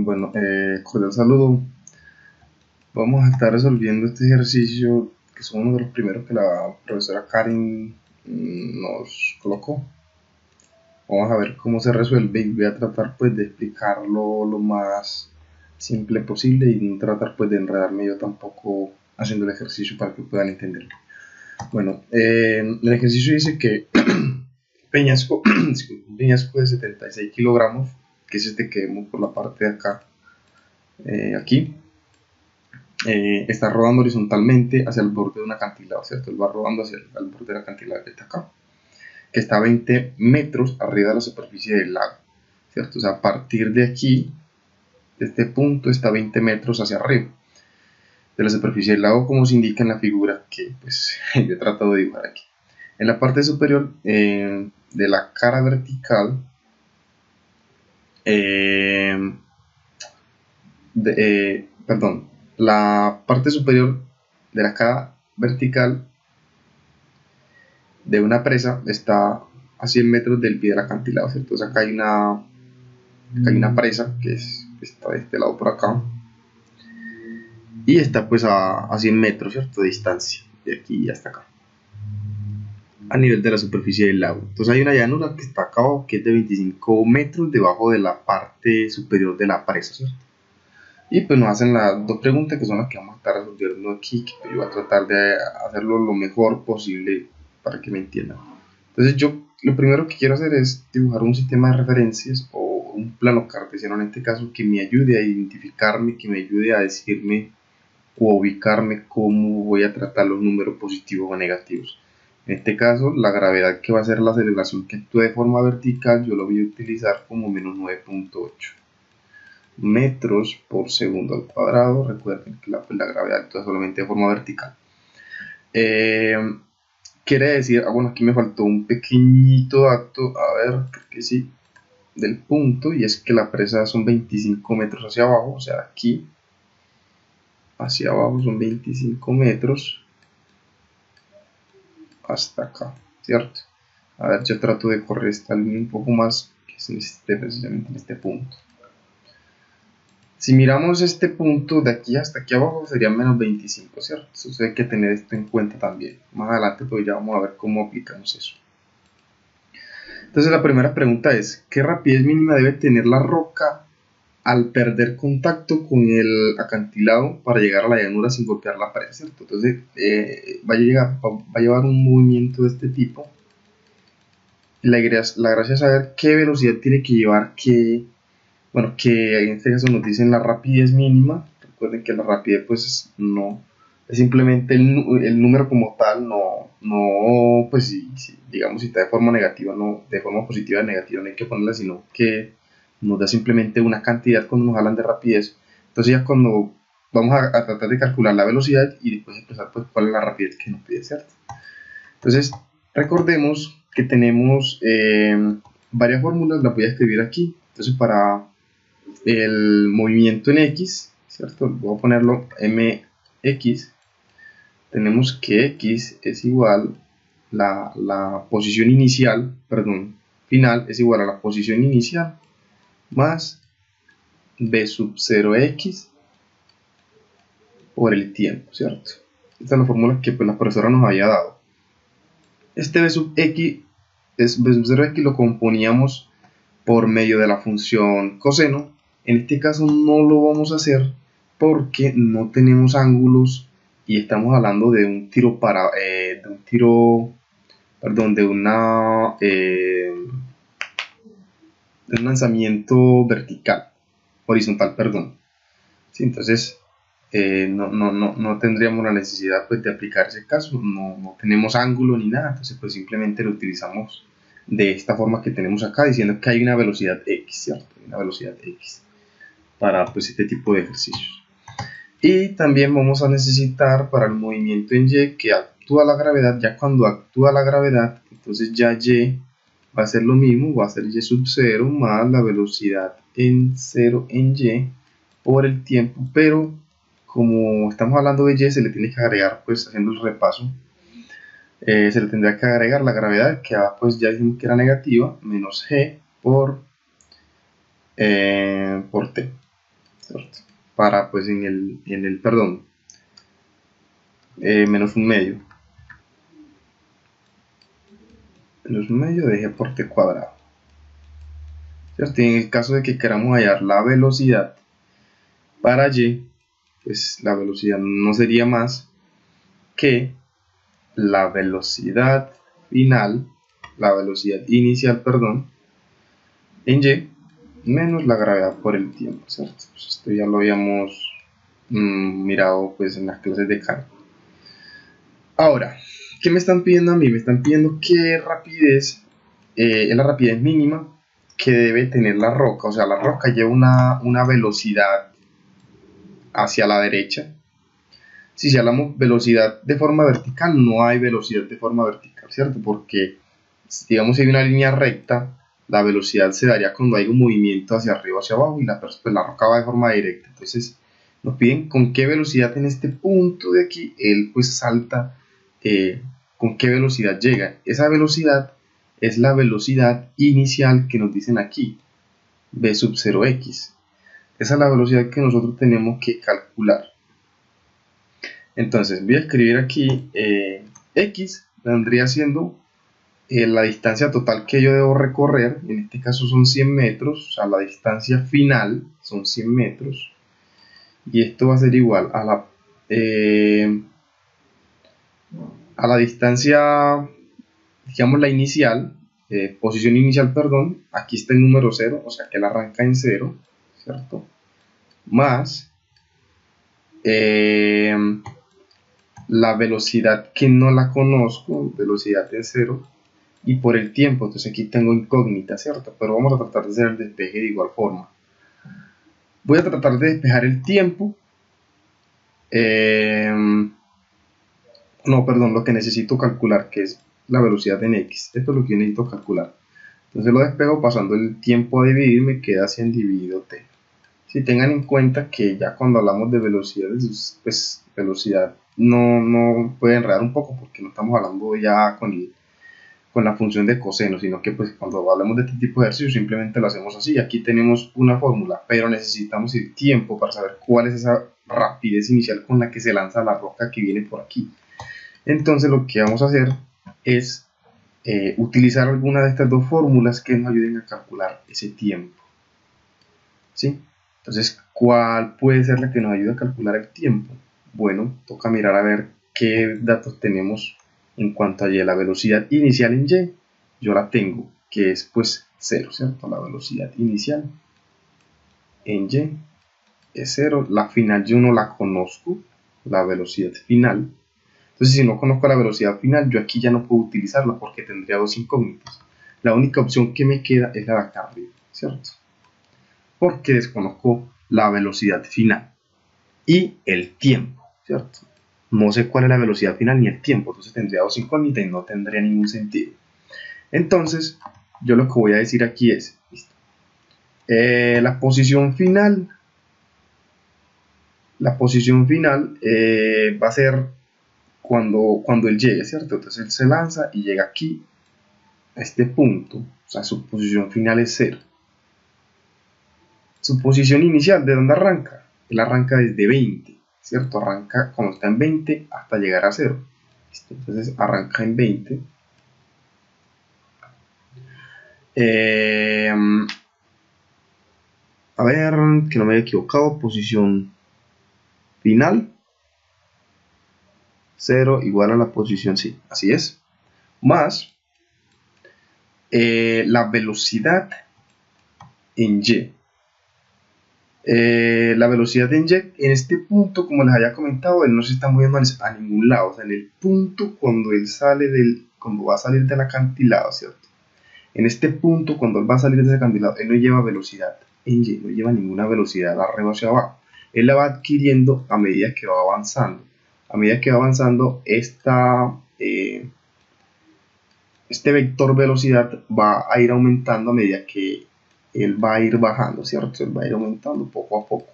Bueno, cordial saludo. Vamos a estar resolviendo este ejercicio que es uno de los primeros que la profesora Karen nos colocó. Vamos a ver cómo se resuelve y voy a tratar pues de explicarlo lo más simple posible y no tratar pues de enredarme yo tampoco haciendo el ejercicio para que puedan entenderlo. Bueno, el ejercicio dice que peñasco, un peñasco de 76 kilogramos, que es este que vemos por la parte de acá, aquí, está rodando horizontalmente hacia el borde de un acantilado, ¿cierto? Él va rodando hacia el borde del acantilado que está acá, que está a 20 metros arriba de la superficie del lago, ¿cierto? O sea, a partir de aquí, de este punto, está a 20 metros hacia arriba de la superficie del lago, como se indica en la figura que pues, yo he tratado de dibujar aquí. En la parte superior de la cara vertical, perdón, la parte superior de la cara vertical de una presa está a 100 metros del pie del acantilado, ¿cierto? O sea, acá hay una presa que está de este lado por acá y está pues a 100 metros, ¿cierto? De distancia, de aquí hasta acá, a nivel de la superficie del lago. Entonces hay una llanura que está acá abajo, que es de 25 metros debajo de la parte superior de la presa, ¿cierto? Y pues nos hacen las dos preguntas que son las que vamos a estar resolviendo aquí, que yo voy a tratar de hacerlo lo mejor posible para que me entiendan. Entonces yo lo primero que quiero hacer es dibujar un sistema de referencias o un plano cartesiano en este caso que me ayude a identificarme, que me ayude a decirme o ubicarme cómo voy a tratar los números positivos o negativos. En este caso, la gravedad, que va a ser la aceleración que actúe de forma vertical, yo lo voy a utilizar como menos 9.8 metros por segundo al cuadrado. Recuerden que la gravedad actúa solamente de forma vertical. Quiere decir, bueno, aquí me faltó un pequeñito dato, a ver, creo que sí, del punto, y es que la presa son 25 metros hacia abajo, o sea, aquí hacia abajo son 25 metros hasta acá, ¿cierto? A ver, yo trato de correr esta línea un poco más, que es precisamente en este punto. Si miramos este punto de aquí hasta aquí abajo sería menos 25, ¿cierto? Entonces hay que tener esto en cuenta también. Más adelante pues ya vamos a ver cómo aplicamos eso. Entonces la primera pregunta es, ¿qué rapidez mínima debe tener la roca al perder contacto con el acantilado para llegar a la llanura sin golpear la pared, ¿cierto? Entonces va a llevar un movimiento de este tipo. La gracia es saber qué velocidad tiene que llevar, bueno, que en este caso nos dicen la rapidez mínima. Recuerden que la rapidez pues no es simplemente el número como tal, no pues si digamos si está de forma negativa, no de forma positiva o negativa no hay que ponerla, sino que nos da simplemente una cantidad cuando nos hablan de rapidez. Entonces ya cuando vamos a tratar de calcular la velocidad y después expresar pues cuál es la rapidez que nos pide, ¿cierto? Entonces recordemos que tenemos varias fórmulas, las voy a escribir aquí. Entonces para el movimiento en X, ¿cierto? Voy a ponerlo mx. Tenemos que X es igual la posición inicial, perdón, final es igual a la posición inicial más b sub 0x por el tiempo, ¿cierto? Esta es la fórmula que pues la profesora nos había dado. Este b sub 0x lo componíamos por medio de la función coseno. En este caso no lo vamos a hacer porque no tenemos ángulos y estamos hablando de un tiro de un lanzamiento horizontal, perdón. Sí, entonces no tendríamos la necesidad pues, de aplicar ese caso, no tenemos ángulo ni nada, entonces pues simplemente lo utilizamos de esta forma que tenemos acá, diciendo que hay una velocidad x, ¿cierto? Una velocidad x para pues este tipo de ejercicios. Y también vamos a necesitar para el movimiento en y que actúa la gravedad. Ya cuando actúa la gravedad, entonces ya y va a ser lo mismo, va a ser y sub 0 más la velocidad en 0 en y por el tiempo, pero como estamos hablando de y, se le tiene que agregar, pues haciendo el repaso, se le tendría que agregar la gravedad, que pues ya dijimos que era negativa, menos g por t. ¿cierto? Para pues en el perdón, menos un medio de g por t cuadrado, ¿cierto? Y en el caso de que queramos hallar la velocidad para y, pues la velocidad no sería más que la velocidad final, la velocidad inicial, perdón, en y menos la gravedad por el tiempo, ¿cierto? Pues esto ya lo habíamos mirado pues en las clases de cálculo. Ahora, ¿qué me están pidiendo a mí? Me están pidiendo qué rapidez es la rapidez mínima que debe tener la roca. O sea, la roca lleva una velocidad hacia la derecha. Si hablamos velocidad de forma vertical, no hay velocidad de forma vertical, ¿cierto? Porque, digamos, si hay una línea recta, la velocidad se daría cuando hay un movimiento hacia arriba o hacia abajo y pues la roca va de forma directa. Entonces, nos piden con qué velocidad en este punto de aquí, él pues salta, con qué velocidad llega. Esa velocidad es la velocidad inicial que nos dicen aquí, v sub 0x. Esa es la velocidad que nosotros tenemos que calcular. Entonces voy a escribir aquí x vendría siendo la distancia total que yo debo recorrer. En este caso son 100 metros, o sea, la distancia final son 100 metros. Y esto va a ser igual a la distancia, digamos la inicial, posición inicial, perdón, aquí está el número 0, o sea que él arranca en 0, ¿cierto? Más la velocidad que no la conozco, velocidad en 0, y por el tiempo, entonces aquí tengo incógnita, ¿cierto? Pero vamos a tratar de hacer el despeje de igual forma. Voy a tratar de despejar el tiempo. No, perdón, lo que necesito calcular, que es la velocidad en x. Esto es lo que yo necesito calcular. Entonces lo despejo pasando el tiempo a dividir, me queda 100 dividido t. Si tengan en cuenta que ya cuando hablamos de velocidades, pues velocidad no puede enredar un poco porque no estamos hablando ya con la función de coseno, sino que pues cuando hablamos de este tipo de ejercicio simplemente lo hacemos así. Aquí tenemos una fórmula, pero necesitamos el tiempo para saber cuál es esa rapidez inicial con la que se lanza la roca que viene por aquí. Entonces lo que vamos a hacer es utilizar alguna de estas dos fórmulas que nos ayuden a calcular ese tiempo, ¿sí? Entonces, ¿cuál puede ser la que nos ayude a calcular el tiempo? Bueno, toca mirar a ver qué datos tenemos en cuanto a y. La velocidad inicial en y, yo la tengo, que es pues 0, ¿cierto? La velocidad inicial en y es 0. La final yo no la conozco, la velocidad final. Entonces, si no conozco la velocidad final, yo aquí ya no puedo utilizarla porque tendría dos incógnitas. La única opción que me queda es la de acá arriba, ¿cierto? Porque desconozco la velocidad final y el tiempo, ¿cierto? No sé cuál es la velocidad final ni el tiempo, entonces tendría dos incógnitas y no tendría ningún sentido. Entonces, yo lo que voy a decir aquí es, ¿listo? La posición final va a ser cuando él llegue, ¿cierto? Entonces él se lanza y llega aquí, a este punto, o sea, su posición final es 0. Su posición inicial, ¿de dónde arranca? Él arranca desde 20, ¿cierto? Arranca cuando está en 20 hasta llegar a 0. ¿Listo? Entonces arranca en 20. A ver, que no me haya equivocado, posición final 0 igual a la posición, sí, así es, más la velocidad en y. La velocidad en y, en este punto, como les había comentado, él no se está moviendo a ningún lado, o sea, en el punto cuando va a salir del acantilado, ¿cierto? En este punto, cuando él va a salir de ese acantilado, él no lleva velocidad en y, no lleva ninguna velocidad arriba o hacia abajo. Él la va adquiriendo a medida que va avanzando. A medida que va avanzando, este vector velocidad va a ir aumentando a medida que él va a ir bajando, ¿cierto? Él va a ir aumentando poco a poco.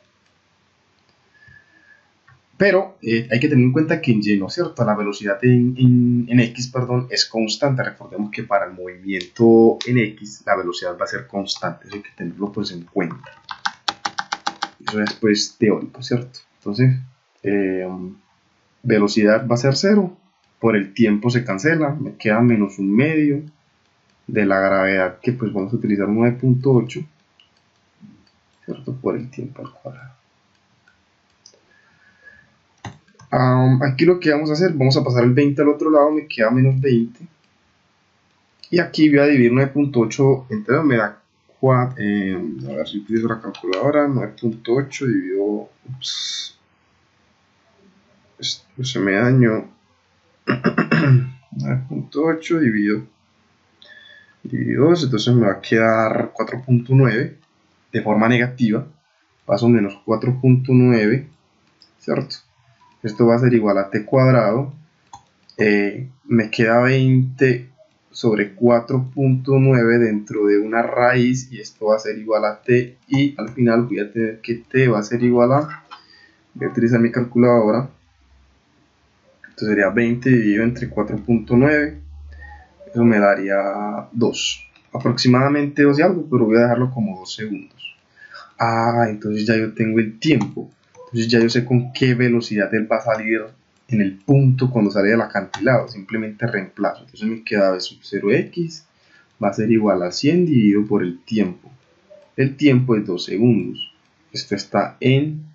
Pero hay que tener en cuenta que en y, ¿no es cierto? La velocidad en x, perdón, es constante. Recordemos que para el movimiento en x la velocidad va a ser constante. Eso hay que tenerlo pues en cuenta. Eso es pues teórico, ¿cierto? Entonces, velocidad va a ser 0, por el tiempo se cancela, me queda menos un medio de la gravedad, que pues vamos a utilizar 9.8, ¿cierto? Por el tiempo al cuadrado. Aquí lo que vamos a hacer, vamos a pasar el 20 al otro lado, me queda menos 20. Y aquí voy a dividir 9.8 entre 2, me da 4, a ver si utilizo la calculadora, 9.8 dividido, esto se me dañó, 9.8 dividido 2, entonces me va a quedar 4.9 de forma negativa, paso menos 4.9, ¿cierto? Esto va a ser igual a t cuadrado, me queda 20 sobre 4.9 dentro de una raíz, y esto va a ser igual a t, y al final voy a tener que t va a ser igual a, voy a utilizar mi calculadora, entonces sería 20 dividido entre 4.9, eso me daría 2, aproximadamente 2 y algo, pero voy a dejarlo como 2 segundos. Entonces ya yo tengo el tiempo, entonces ya yo sé con qué velocidad él va a salir en el punto cuando sale del acantilado, simplemente reemplazo. Entonces me queda b sub 0x va a ser igual a 100 dividido por el tiempo. El tiempo es 2 segundos. Esto está en,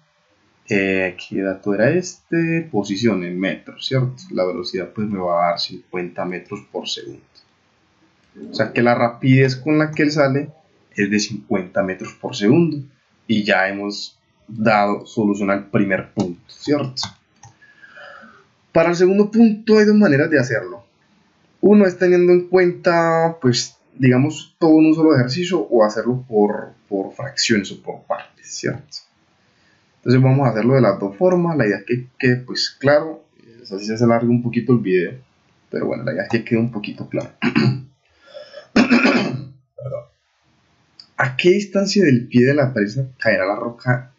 ¿qué dato era este? Posición en metros, ¿cierto? La velocidad pues me va a dar 50 metros por segundo. O sea que la rapidez con la que él sale es de 50 metros por segundo. Y ya hemos dado solución al primer punto, ¿cierto? Para el segundo punto hay dos maneras de hacerlo. Uno es teniendo en cuenta, pues, digamos, todo en un solo ejercicio, o hacerlo por fracciones o por partes, ¿cierto? Entonces vamos a hacerlo de las dos formas. La idea es que quede, pues, claro. Así se alarga un poquito el video, pero bueno, la idea es que quede un poquito claro. Perdón. ¿A qué distancia del pie de la presa caerá la roca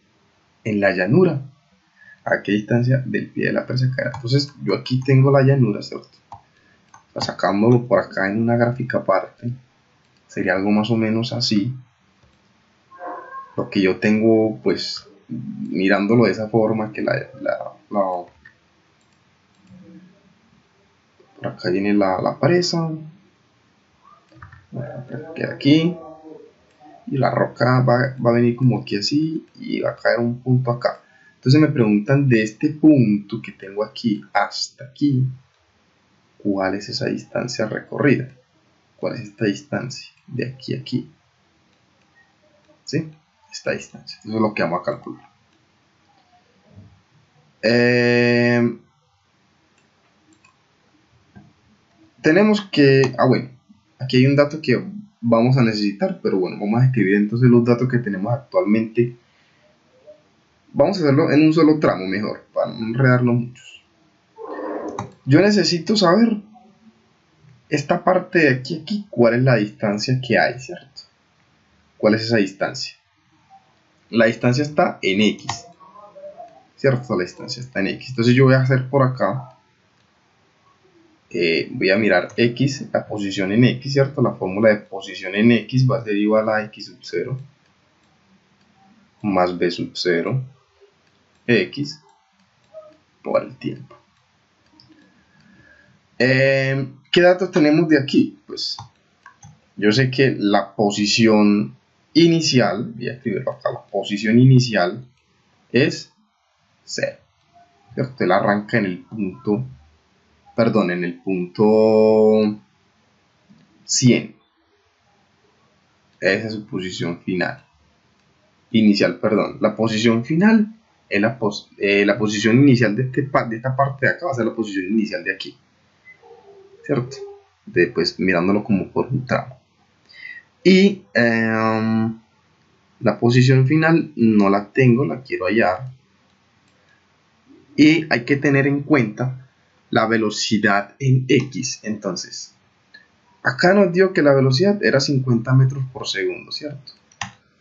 en la llanura? ¿A qué distancia del pie de la presa caerá? Entonces yo aquí tengo la llanura, ¿cierto? Sacándolo por acá en una gráfica aparte, sería algo más o menos así. Lo que yo tengo, pues, mirándolo de esa forma, que por acá viene la presa, queda aquí, y la roca va a venir como aquí así, y va a caer un punto acá. Entonces me preguntan de este punto que tengo aquí hasta aquí, ¿cuál es esa distancia recorrida? ¿Cuál es esta distancia de aquí a aquí? ¿Sí? Esta distancia. Eso es lo que vamos a calcular. Tenemos que... bueno, aquí hay un dato que vamos a necesitar, pero bueno, vamos a escribir entonces los datos que tenemos actualmente. Vamos a hacerlo en un solo tramo mejor, para no enredarlo muchos. Yo necesito saber esta parte de aquí a aquí, cuál es la distancia que hay, ¿cierto? ¿Cuál es esa distancia? La distancia está en X, ¿cierto? La distancia está en X. Entonces yo voy a hacer por acá, voy a mirar X, la posición en X, ¿cierto? La fórmula de posición en X va a ser igual a X sub 0 más B sub 0 X por el tiempo. ¿Qué datos tenemos de aquí? Pues yo sé que la posición inicial, voy a escribirlo acá, la posición inicial es 0, ¿cierto? Él arranca en el punto, perdón, en el punto 100. Esa es su posición final. Inicial, perdón. La posición final es la posición inicial de esta parte de acá, va a ser la posición inicial de aquí, ¿cierto? Pues mirándolo como por un tramo. Y la posición final no la tengo, la quiero hallar. Y hay que tener en cuenta la velocidad en X. Entonces, acá nos dio que la velocidad era 50 metros por segundo, ¿cierto?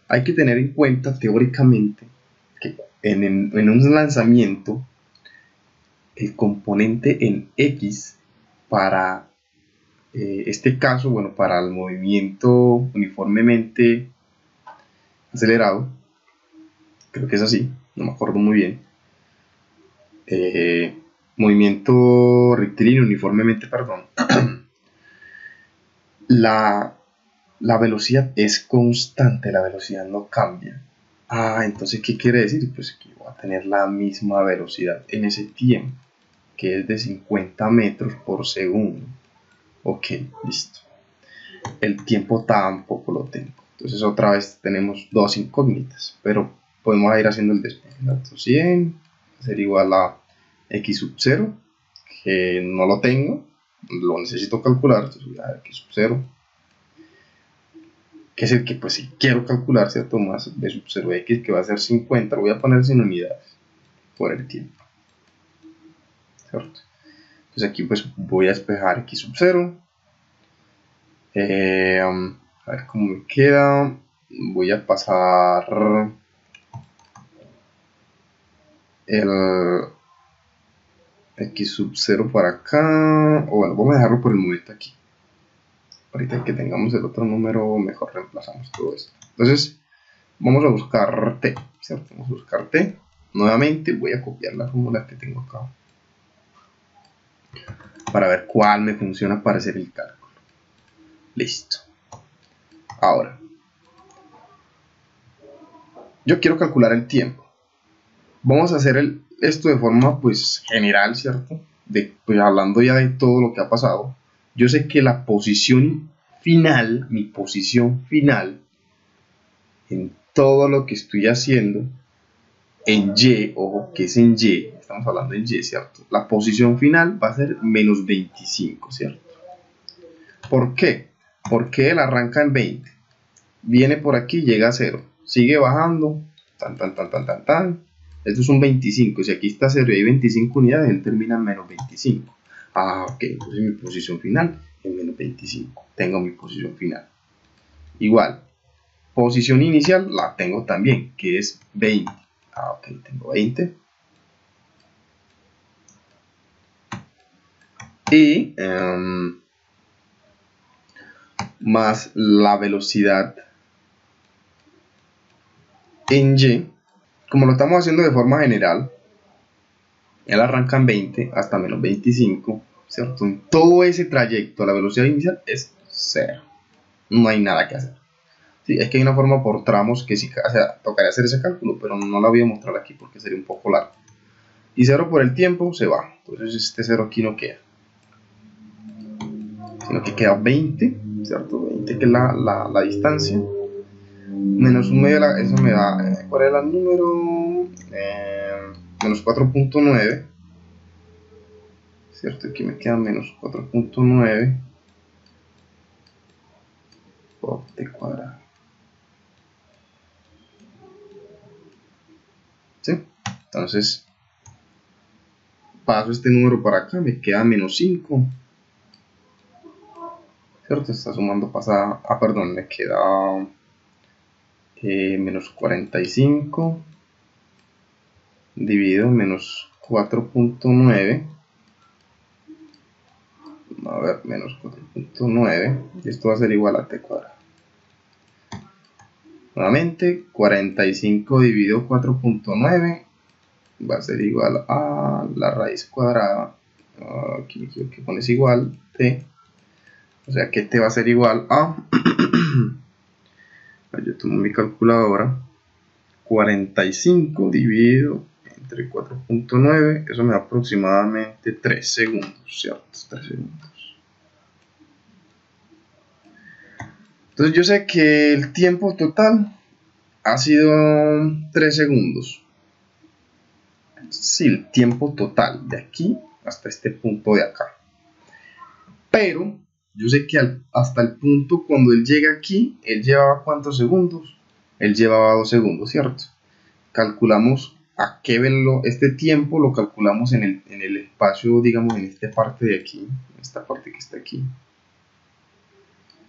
Hay que tener en cuenta teóricamente que en un lanzamiento el componente en X para este caso, bueno, para el movimiento uniformemente acelerado, creo que es así, no me acuerdo muy bien. Movimiento rectilíneo uniformemente, perdón. La velocidad es constante, la velocidad no cambia. Entonces, ¿qué quiere decir? Pues que voy a tener la misma velocidad en ese tiempo, que es de 50 metros por segundo. Ok, listo. El tiempo tampoco lo tengo. Entonces, otra vez tenemos dos incógnitas, pero podemos ir haciendo el desplazamiento 100, va a ser igual a x sub 0, que no lo tengo, lo necesito calcular, entonces voy a dar x sub 0, que es el que pues si quiero calcular, ¿cierto? Más b sub 0x, que va a ser 50, lo voy a poner sin unidades por el tiempo, ¿cierto? Entonces aquí pues voy a despejar x sub 0, a ver cómo me queda, voy a pasar el x sub 0 para acá, o bueno, vamos a dejarlo por el momento aquí. Ahorita que tengamos el otro número, mejor reemplazamos todo esto. Entonces, vamos a buscar t, ¿cierto? Vamos a buscar t. Nuevamente voy a copiar la fórmula que tengo acá para ver cuál me funciona para hacer el cálculo. Listo. Ahora, yo quiero calcular el tiempo. Vamos a hacer esto de forma pues general, ¿cierto? Pues hablando ya de todo lo que ha pasado. Yo sé que la posición final, mi posición final en todo lo que estoy haciendo en Y, ojo que es en Y, estamos hablando en Y, ¿cierto? La posición final va a ser menos 25, ¿cierto? ¿Por qué? Porque él arranca en 20, viene por aquí, llega a 0, sigue bajando, tan. Esto es un 25, si aquí está 0 y hay 25 unidades, él termina en menos 25. Ok, entonces mi posición final es menos 25, tengo mi posición final. Igual, posición inicial la tengo también, que es 20. Ok, tengo 20. Y más la velocidad en Y, como lo estamos haciendo de forma general, él arranca en 20 hasta menos 25, ¿cierto? En todo ese trayecto la velocidad inicial es 0, no hay nada que hacer. Sí, es que hay una forma por tramos que sí, o sea, tocaría hacer ese cálculo, pero no la voy a mostrar aquí porque sería un poco largo. Y 0 por el tiempo se va, entonces este 0 aquí no queda, sino que queda 20, ¿cierto? 20 que es la distancia, menos un medio, eso me da, ¿cuál era el número? Menos 4.9, ¿cierto? Aquí me queda menos 4.9 por t cuadrado. ¿Sí? Entonces, paso este número para acá, me queda menos 5. ¿Cierto? Está sumando, pasa, perdón, me queda menos 45 dividido menos 4.9, a ver, menos 4.9, y esto va a ser igual a t cuadrado. Nuevamente, 45 dividido 4.9 va a ser igual a la raíz cuadrada, aquí me quiero que pones igual, t, o sea que t va a ser igual a, yo tomo mi calculadora, 45 dividido entre 4.9, eso me da aproximadamente 3 segundos, ¿cierto? 3 segundos. Entonces yo sé que el tiempo total ha sido 3 segundos. Sí, el tiempo total de aquí hasta este punto de acá. Pero yo sé que hasta el punto cuando él llega aquí, él llevaba ¿cuántos segundos? Él llevaba 2 segundos, ¿cierto? Calculamos a qué verlo, este tiempo lo calculamos en el espacio, digamos, en esta parte de aquí, en esta parte que está aquí.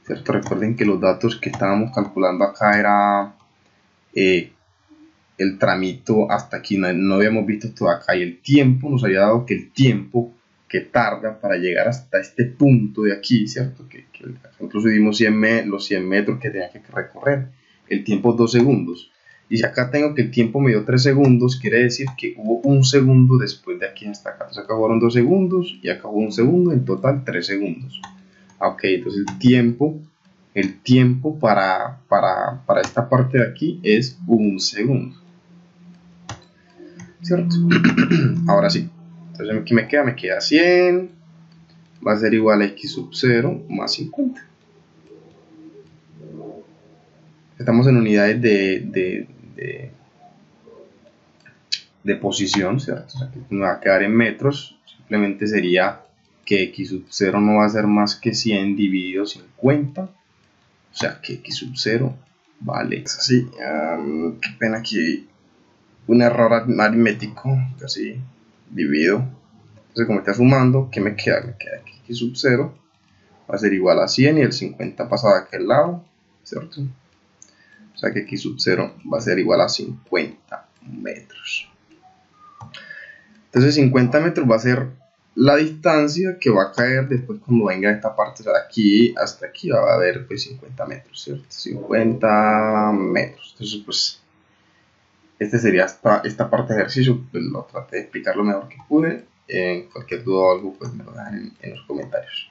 ¿Cierto? Recuerden que los datos que estábamos calculando acá era el tramito hasta aquí, no habíamos visto todo acá, y el tiempo nos había dado que el tiempo que tarda para llegar hasta este punto de aquí, ¿cierto? Que incluso dimos los 100 metros que tenía que recorrer, el tiempo es 2 segundos. Y si acá tengo que el tiempo me dio 3 segundos, quiere decir que hubo 1 segundo después de aquí hasta acá. Entonces acá fueron 2 segundos y acá hubo 1 segundo, en total 3 segundos. Ok, entonces el tiempo para esta parte de aquí es 1 segundo. ¿Cierto? Ahora sí. Entonces aquí me queda 100. Va a ser igual a x sub 0 más 50. Estamos en unidades de posición, ¿cierto? O sea, que me va a quedar en metros. Simplemente sería que x sub 0 no va a ser más que 100 dividido 50. O sea, que x sub 0 vale. Es así. Qué pena que un error aritmético. Casi divido. Entonces, como está sumando, ¿qué me queda? Me queda que x sub 0 va a ser igual a 100 y el 50 pasa de aquel lado, ¿cierto? O sea que x sub 0 va a ser igual a 50 metros. Entonces 50 metros va a ser la distancia que va a caer después cuando venga esta parte. O sea, de aquí hasta aquí va a haber pues 50 metros, ¿cierto? 50 metros. Entonces pues este sería esta parte de ejercicio. Pues lo traté de explicar lo mejor que pude. En cualquier duda o algo pues me lo dejan en los comentarios.